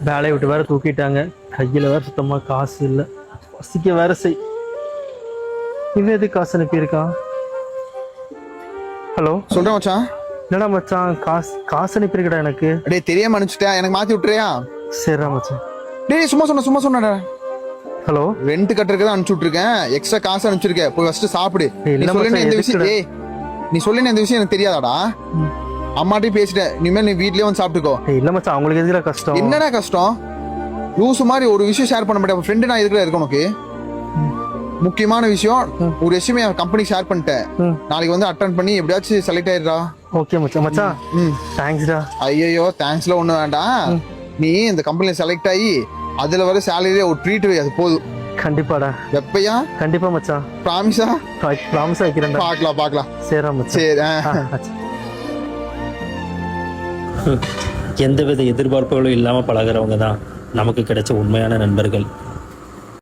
வேலையை விட்டு வேற தூக்கிட்டாங்க. கையில வேற சுத்தமா காசு இல்லை. பசிக்க வேற செய். இவன் எதுக்கு காசு அனுப்பியிருக்கான்? ஹலோ சொல்றேன் மச்சான். என்னடா மச்சான், காசு அனுப்பியிருக்கடா எனக்கு. டேய் தெரியாம அனுப்பிச்சிட்டேன், எனக்கு மாத்தி விட்டுறியா? சரிடா மச்சான். டேய் சும்மா சொன்னடா. ஹலோ ரெண்ட் கட்டுறதுக்கு தான் அனுப்பிச்சு விட்டுருக்கேன், எக்ஸ்ட்ரா காசு அனுப்பிச்சிருக்கேன். போய் ஃபர்ஸ்ட் சாப்பிடு. இல்ல மச்சான், நீ சொல்லின இந்த விஷயம் எனக்கு தெரியாதாடா? அம்மாட்டையும் பேசிட்டேன், இனிமேல் நீ வீட்லயே வந்து சாப்பிட்டுக்கோ. இல்ல மச்சான், அவங்களுக்கு எதுக்குடா கஷ்டம்? என்னடா கஷ்டம்? லூசு மாதிரி ஒரு விஷயம் ஷேர் பண்ண மாட்டேன். ஃப்ரெண்டு நான் எதுக்குள்ள இருக்கேன் உனக்கு? முக்கியமான விஷயம், ஒரு ரெஸ்யூமே கம்பெனி ஷேர் பண்ணிட்டேன். நாளைக்கு வந்து அட்டெண்ட் பண்ணி எப்படியாச்சும் செலக்ட் ஆயிடுறா. ஓகே மச்சான். மச்சான் தேங்க்ஸ்டா. ஐயோ தேங்க்ஸ்ல ஒண்ணும் வேண்டாம். நீ இந்த கம்பெனில செலக்ட் ஆகி அதுல வர சேலரியே ஒரு ட்ரீட் வை, அது போதும். கண்டிப்பாடா. எப்பயா? கண்டிப்பா மச்சான். ப்ராமிஸா? ப்ராமிஸா வைக்கிறேன்டா. பார்க்கலாம். சரிடா மச்சான். சரி. எந்தவித எதிர்பார்ப்புகளும் இல்லாம பழகிறவங்க தான் நமக்கு கிடைச்ச உண்மையான நண்பர்கள்.